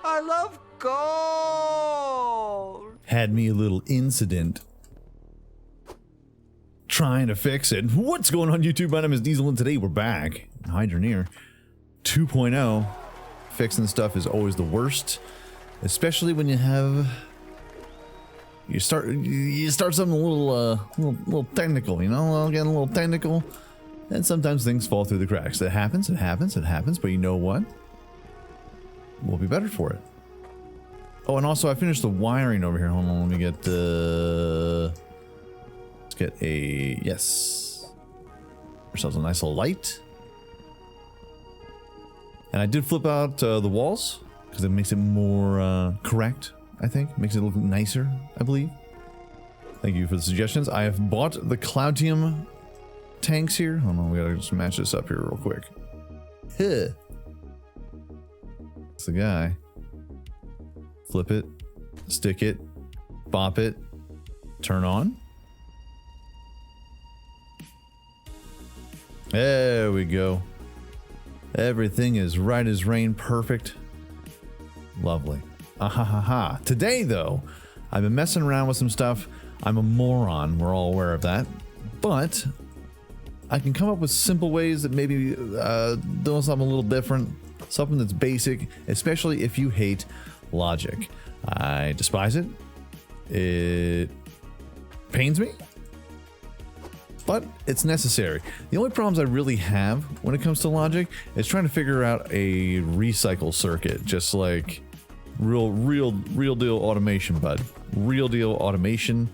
I love gold. Had me a little incident trying to fix it. What's going on, YouTube? My name is Diesel, and today we're back. Hydroneer 2.0. Fixing stuff is always the worst, especially when you have you start something a little technical, you know, getting a little technical, and sometimes things fall through the cracks. It happens, but you know what? We'll be better for it. Oh, and also I finished the wiring over here. Hold on, let me get let's get a yes. Ourselves a nice little light. And I did flip out the walls because it makes it more correct. I think makes it look nicer, I believe. Thank you for the suggestions. I have bought the Cloudium tanks here. Hold on, we gotta just match this up here real quick. Huh. It's the guy. Flip it, stick it, bop it, turn on. There we go. Everything is right as rain, perfect. Lovely. Ahahaha. Today, though, I've been messing around with some stuff. I'm a moron. We're all aware of that. But I can come up with simple ways that maybe doing something a little different. Something that's basic, especially if you hate Logic. I despise it. It pains me. But it's necessary. The only problems I really have when it comes to Logic is trying to figure out a recycle circuit, just like real deal automation, bud. Real deal automation.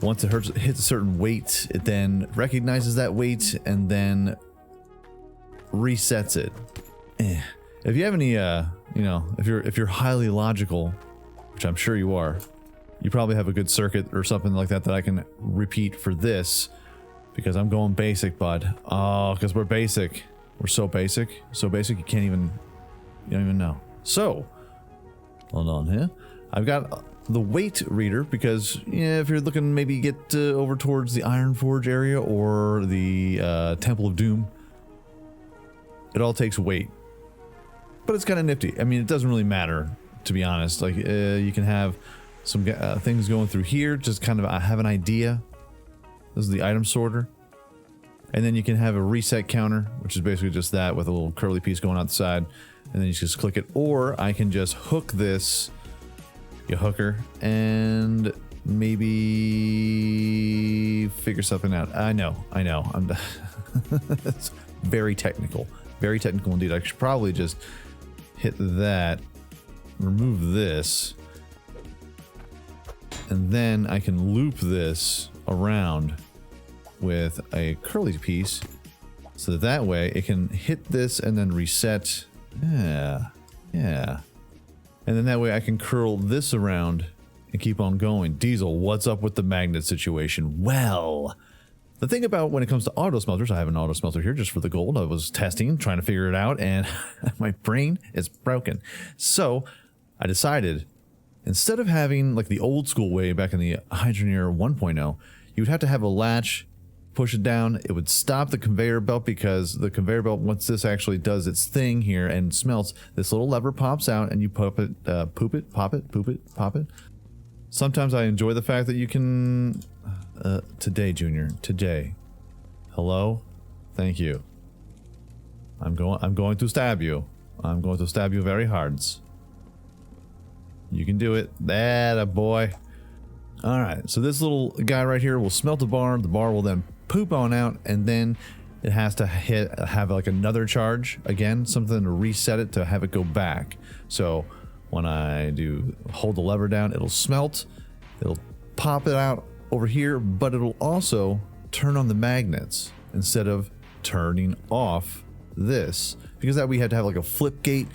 Once it hits a certain weight, it then recognizes that weight and then resets it. If you have any, you know, if you're highly logical, which I'm sure you are, you probably have a good circuit or something like that that I can repeat for this, because I'm going basic, bud. Oh, because we're basic. We're so basic you can't even, you don't even know. So, hold on here. I've got the weight reader because, yeah, if you're looking maybe get over towards the Iron Forge area or the Temple of Doom, it all takes weight. But it's kind of nifty. I mean, it doesn't really matter, to be honest. Like, you can have some things going through here, just kind of have an idea. This is the item sorter. And then you can have a reset counter, which is basically just that with a little curly piece going out the side. And then you just click it. Or I can just hook this, you hooker, and maybe figure something out. I know. I'm it's very technical. Very technical indeed. I should probably just hit that, remove this, and then I can loop this around with a curly piece so that way it can hit this and then reset. Yeah. And then that way I can curl this around and keep on going. Diesel, what's up with the magnet situation? Well, the thing about when it comes to auto-smelters, I have an auto-smelter here just for the gold. I was testing, trying to figure it out, and my brain is broken. So I decided, instead of having like the old school way back in the Hydroneer 1.0, you would have to have a latch, push it down. It would stop the conveyor belt because the conveyor belt, once this actually does its thing here and smelts, this little lever pops out and you pop it, pop it. Sometimes I enjoy the fact that you can... today, Junior. Today. Hello? Thank you. I'm going to stab you. I'm going to stab you very hard. You can do it. That a boy. Alright, so this little guy right here will smelt the bar will then poop on out, and then it has to have like another charge again, something to reset it to have it go back. So when I do hold the lever down, it'll smelt, it'll pop it out over here, but it'll also turn on the magnets instead of turning off this, because that we had to have like a flip gate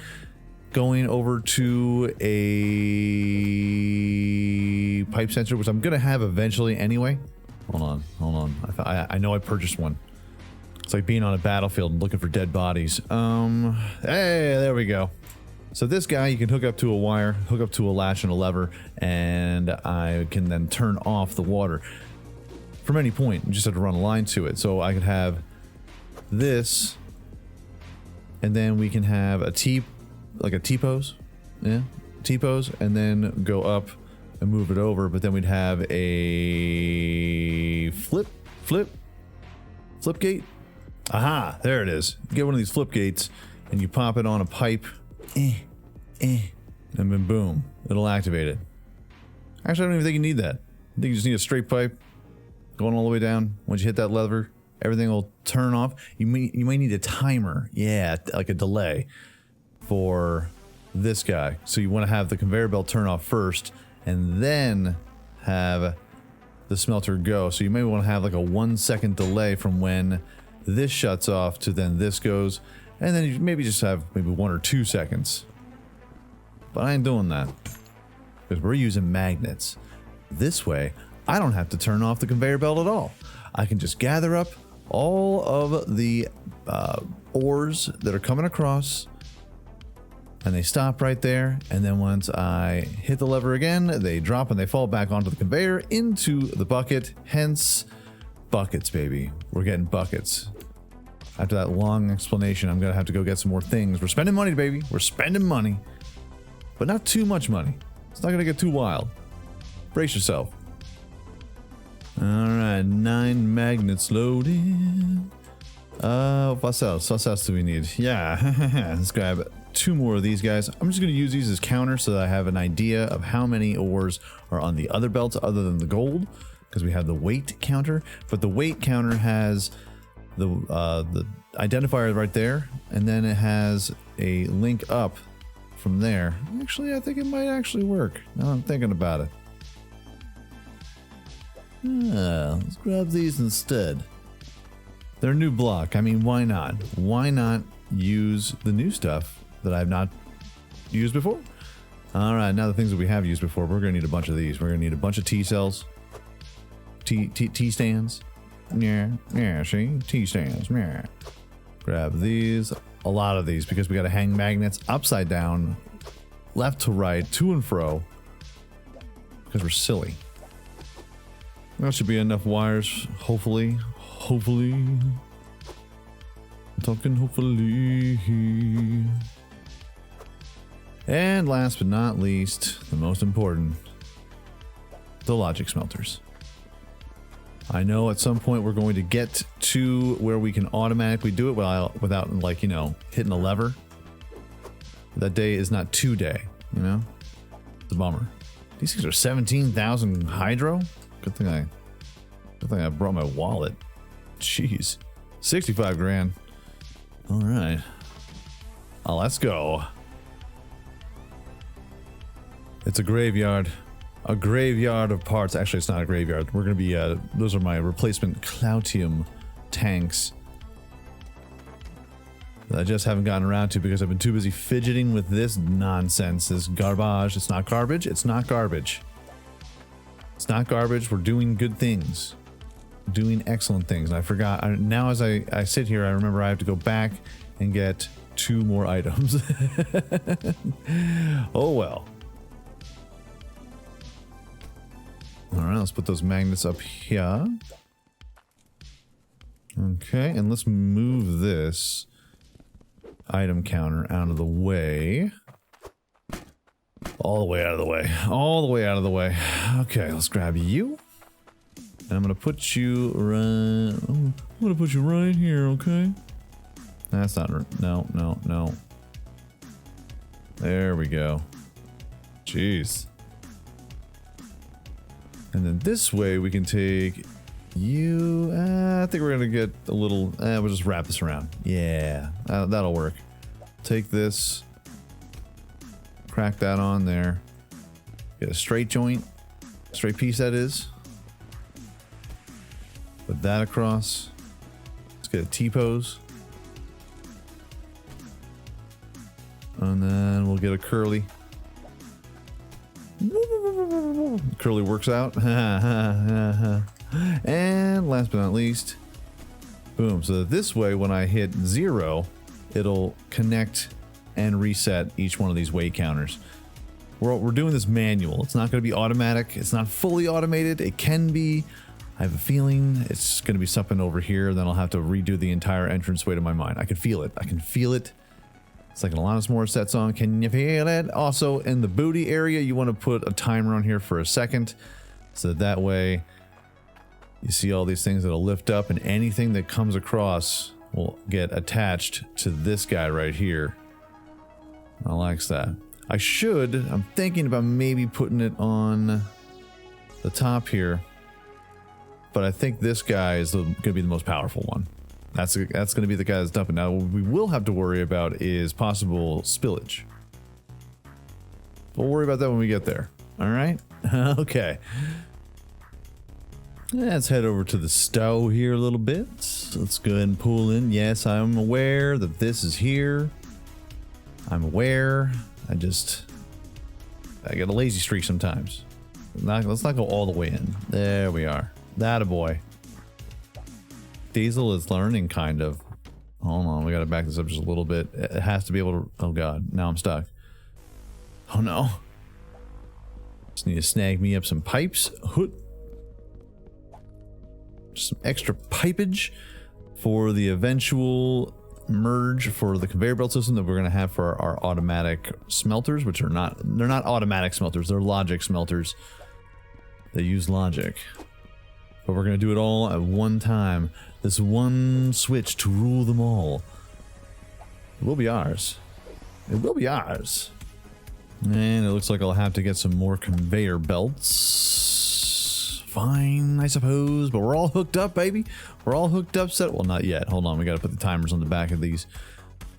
going over to a pipe sensor, which I'm gonna have eventually anyway. Hold on. I know I purchased one. It's like being on a battlefield and looking for dead bodies. Hey, there we go. So this guy, you can hook up to a wire, hook up to a latch and a lever, and I can then turn off the water from any point. You just have to run a line to it. So I could have this, and then we can have a T, like a T-pose, Yeah, T-pose, and then go up and move it over. But then we'd have a flip gate. Aha, there it is. You get one of these flip gates and you pop it on a pipe, and then boom, it'll activate it. Actually, I don't even think you need that. I think you just need a straight pipe going all the way down. Once you hit that lever, everything will turn off. You might need a timer, yeah, like a delay for this guy. So you want to have the conveyor belt turn off first, and then have the smelter go. So you may want to have like a 1 second delay from when this shuts off to then this goes, and then you maybe just have maybe 1 or 2 seconds. But I ain't doing that because we're using magnets. This way, I don't have to turn off the conveyor belt at all. I can just gather up all of the ores that are coming across, and they stop right there. And then once I hit the lever again, they drop and they fall back onto the conveyor into the bucket. Hence, buckets, baby. We're getting buckets. After that long explanation, I'm gonna have to go get some more things. We're spending money, baby. We're spending money, but not too much money. It's not gonna get too wild. Brace yourself. All right, 9 magnets loaded. What else? What else do we need? Yeah, let's grab 2 more of these guys. I'm just gonna use these as counters so that I have an idea of how many ores are on the other belts other than the gold, because we have the weight counter. But the weight counter has the identifier right there, and then it has a link up from there. Actually, I think it might actually work now I'm thinking about it. Let's grab these instead. They're a new block. I mean, why not? Why not use the new stuff that I've not used before? All right, now the things that we have used before, we're gonna need a bunch of these. We're gonna need a bunch of T cells, T stands. Yeah, see? T stands, yeah. Grab these, a lot of these, because we gotta hang magnets upside down, left to right, to and fro, because we're silly. That should be enough wires, hopefully. Hopefully. I'm talking hopefully. And last but not least, the most important, the Logic Smelters. I know at some point we're going to get to where we can automatically do it without like, you know, hitting a lever. That day is not today, you know? It's a bummer. These things are 17,000 hydro? Good thing I brought my wallet. Jeez. 65 grand. All right. Oh, let's go. It's a graveyard. A graveyard of parts. Actually, it's not a graveyard. We're going to be, those are my replacement Cloutium tanks that I just haven't gotten around to because I've been too busy fidgeting with this nonsense, this garbage. It's not garbage. It's not garbage. It's not garbage. We're doing good things. Doing excellent things. And I forgot. Now as I sit here, I remember I have to go back and get 2 more items. Oh well. Alright, let's put those magnets up here. Okay, and let's move this item counter out of the way. All the way out of the way. All the way out of the way. Okay, let's grab you. And I'm gonna put you right here, okay? That's not, no. There we go. Jeez. And then this way we can take you. I think we're gonna get a little, we'll just wrap this around. Yeah, that'll work. Take this, crack that on there. Get a straight joint, straight piece that is. Put that across. Let's get a T-pose. And then we'll get a curly. Curly works out. And last but not least, boom. So that this way, when I hit 0, it'll connect and reset each one of these weight counters. We're doing this manual. It's not going to be automatic. It's not fully automated. It can be. I have a feeling it's going to be something over here. Then I'll have to redo the entire entranceway to my mind. I can feel it. I can feel it. It's like an Alanis Morissette song. Can you feel it? Also, in the booty area, you want to put a timer on here for a second. So that way, you see all these things that'll lift up, and anything that comes across will get attached to this guy right here. I like that. I'm thinking about maybe putting it on the top here. But I think this guy is going to be the most powerful one. That's going to be the guy that's dumping. Now, what we will have to worry about is possible spillage. We'll worry about that when we get there. All right? Okay. Let's head over to the stove here a little bit. Let's go ahead and pull in. Yes, I'm aware that this is here. I'm aware. I get a lazy streak sometimes. Let's not go all the way in. There we are. That a boy. Diesel is learning, kind of. Hold on, we gotta back this up just a little bit. It has to be able to. Oh god, now I'm stuck. Oh no. Just need to snag me up some pipes. Just some extra pipage for the eventual merge for the conveyor belt system that we're gonna have for our automatic smelters, which they're not automatic smelters, they're Logic smelters. They use Logic. But we're going to do it all at one time. This one switch to rule them all. It will be ours. It will be ours. And it looks like I'll have to get some more conveyor belts. Fine, I suppose. But we're all hooked up, baby. We're all hooked up. Well, not yet. Hold on. We got to put the timers on the back of these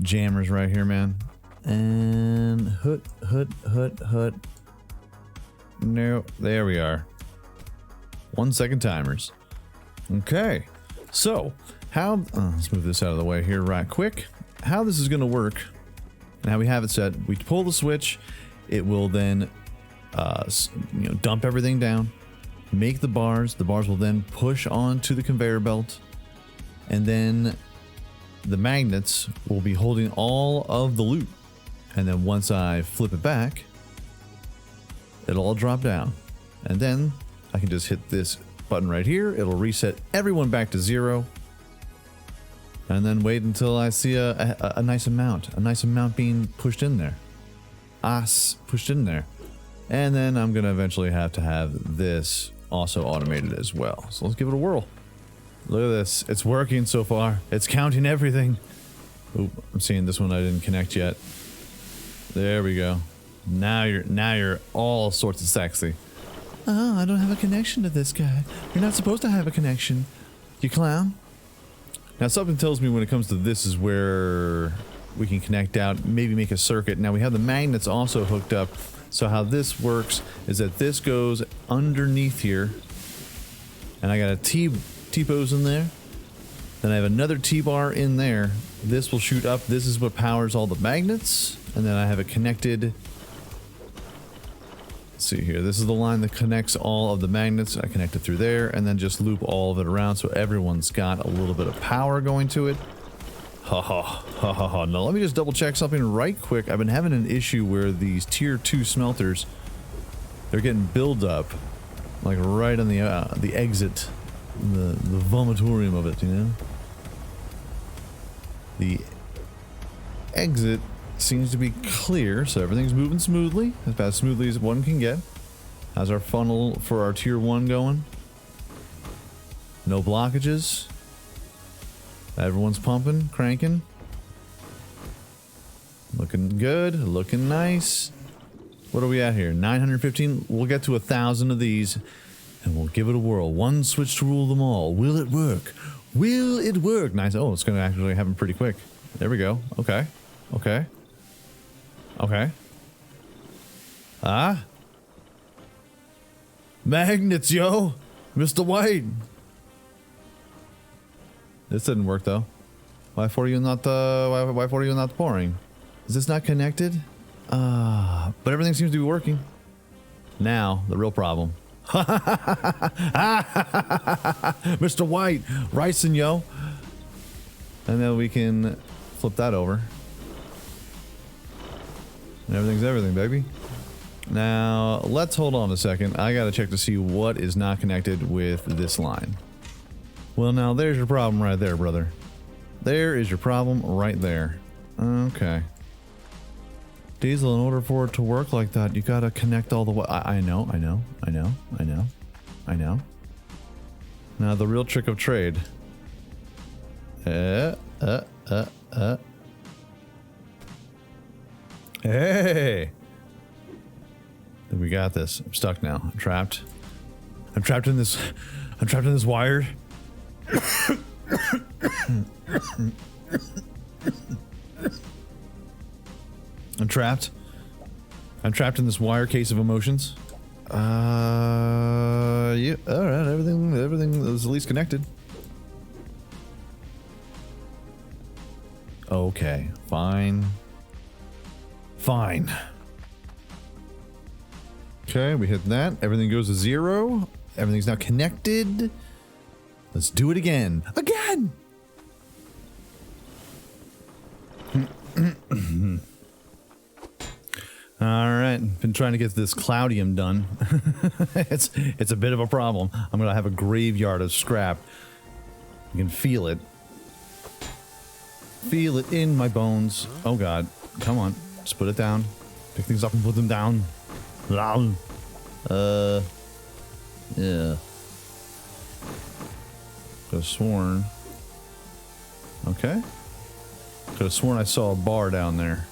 jammers right here, man. And hoot. No, there we are. 1 second timers. Okay, so let's move this out of the way here right quick. How this is going to work, and how we have it set, we pull the switch, it will then dump everything down, make the bars will then push onto the conveyor belt, and then the magnets will be holding all of the loot. And then once I flip it back, it'll all drop down, and then I can just hit this button right here. It'll reset everyone back to 0. And then wait until I see a nice amount being pushed in there. Pushed in there. And then I'm going to eventually have to have this also automated as well. So let's give it a whirl. Look at this. It's working so far. It's counting everything. Oop, I'm seeing this one I didn't connect yet. There we go. Now you're all sorts of sexy. Oh, I don't have a connection to this guy. You're not supposed to have a connection, you clown. Now, something tells me when it comes to this is where we can connect out, maybe make a circuit. Now, we have the magnets also hooked up. So how this works is that this goes underneath here. And I got a T-pose in there. Then I have another T-bar in there. This will shoot up. This is what powers all the magnets. And then I have it connected. See here, this is the line that connects all of the magnets. I connect it through there and then just loop all of it around so everyone's got a little bit of power going to it. Now let me just double check something right quick. I've been having an issue where these tier 2 smelters, they're getting build up like right on the exit, the vomitorium of it, you know. The exit seems to be clear, so everything's moving smoothly, about as smoothly as one can get. How's our funnel for our tier 1 going? No blockages. Everyone's pumping, cranking. Looking good, looking nice. What are we at here? 915. We'll get to 1,000 of these and we'll give it a whirl. One switch to rule them all. Will it work? Will it work? Nice. Oh, it's going to actually happen pretty quick. There we go. Okay. Okay. Okay. Magnets, yo! Mr. White! This didn't work though. Why for you not pouring? Is this not connected? But everything seems to be working. Now, the real problem. Mr. White, ricing, yo. And then we can flip that over. And everything's everything, baby. Now, let's hold on a second. I gotta check to see what is not connected with this line. Well, now there's your problem right there, brother. There is your problem right there. Okay. Diesel, in order for it to work like that, you gotta connect all the way. I know. Now the real trick of trade. Hey! We got this. I'm stuck now. I'm trapped. I'm trapped in this wire. I'm trapped. I'm trapped in this wire case of emotions. Yeah. All right. Everything is at least connected. Okay. Fine. Fine. Okay, we hit that. Everything goes to 0. Everything's now connected. Let's do it again. Again! Alright, been trying to get this cloudium done. It's a bit of a problem. I'm gonna have a graveyard of scrap. You can feel it. Feel it in my bones. Oh god. Come on. Just put it down. Pick things up and put them down. Yeah. Could have sworn. Okay. Could have sworn I saw a bar down there.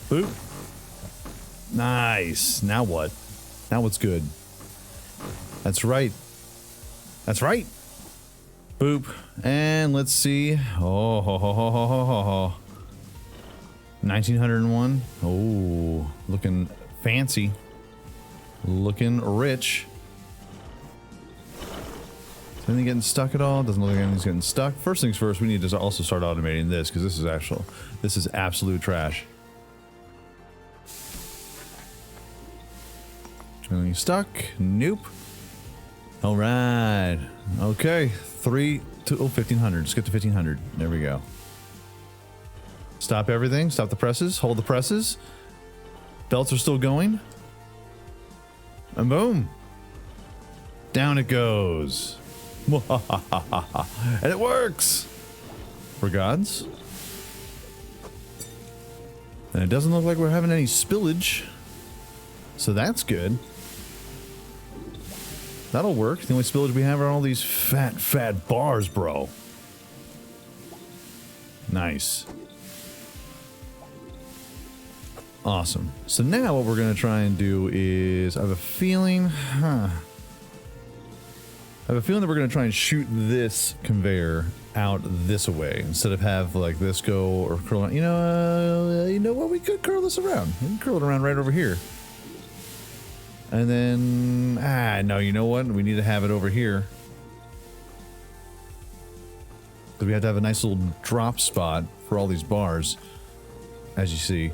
Boop. Nice. Now what? Now what's good? That's right. That's right. Boop. And let's see. Oh, ho, ho, ho, ho, ho, ho. 1901. Oh, looking fancy. Looking rich. Is anything getting stuck at all? Doesn't look like anything's getting stuck. First things first, we need to also start automating this because this is absolute trash. Anything stuck? Nope. All right. Okay. 1500. Just get to 1500. There we go. Stop everything. Stop the presses. Hold the presses. Belts are still going. And boom. Down it goes. And it works. For gods. And it doesn't look like we're having any spillage. So that's good. That'll work. The only spillage we have are all these fat bars, bro. Nice. Awesome. So now what we're going to try and do is, I have a feeling that we're going to try and shoot this conveyor out this way instead of have like this go or curl around. You know what? We could curl this around. We can curl it around right over here. And then, no, you know what? We need to have it over here. Because we have to have a nice little drop spot for all these bars, as you see.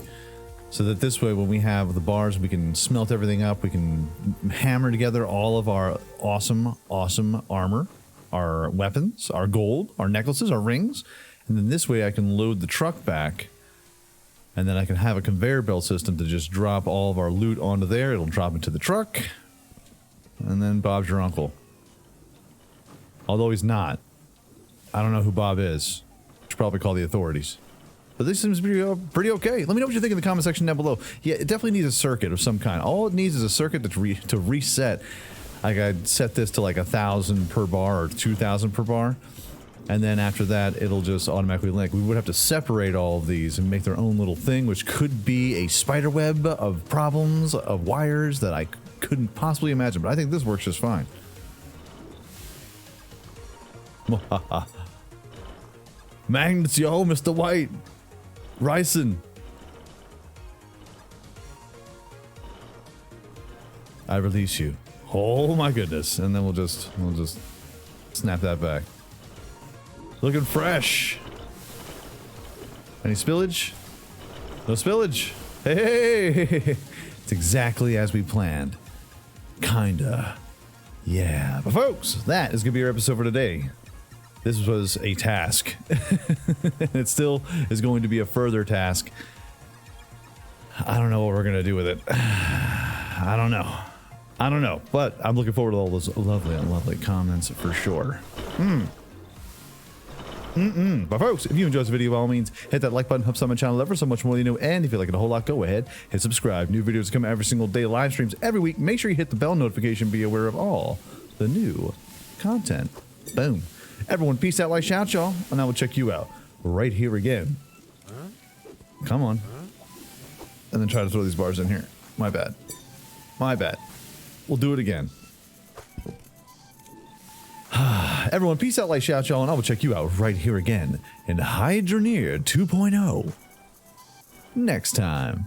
So that this way, when we have the bars, we can smelt everything up. We can hammer together all of our awesome armor, our weapons, our gold, our necklaces, our rings. And then this way I can load the truck back. And then I can have a conveyor belt system to just drop all of our loot onto there. It'll drop into the truck. And then Bob's your uncle. Although he's not. I don't know who Bob is. Should probably call the authorities. But this seems pretty okay. Let me know what you think in the comment section down below. Yeah, it definitely needs a circuit of some kind. All it needs is a circuit to reset. Like I'd set this to like 1,000 per bar or 2,000 per bar. And then after that, it'll just automatically link. We would have to separate all of these and make their own little thing, which could be a spider web of problems, of wires that I couldn't possibly imagine. But I think this works just fine. Magnets, yo, Mr. White. Ryson. I release you. Oh my goodness. And then we'll just snap that back. Looking fresh. Any spillage? No spillage. Hey! It's exactly as we planned. Kinda. Yeah. But folks, that is going to be our episode for today. This was a task. It still is going to be a further task. I don't know what we're going to do with it. I don't know. But I'm looking forward to all those lovely comments for sure. But folks, if you enjoyed this video, by all means, hit that like button, helps out my channel ever so much more than you know. And if you like it a whole lot, go ahead, hit subscribe. New videos come every single day, live streams every week. Make sure you hit the bell notification, be aware of all the new content. Boom. Everyone, peace out, like, shout, y'all, and I will check you out right here again. Come on. And then try to throw these bars in here. My bad. My bad. We'll do it again. Everyone, peace out, like, shout, y'all, and I will check you out right here again in Hydroneer 2.0 next time.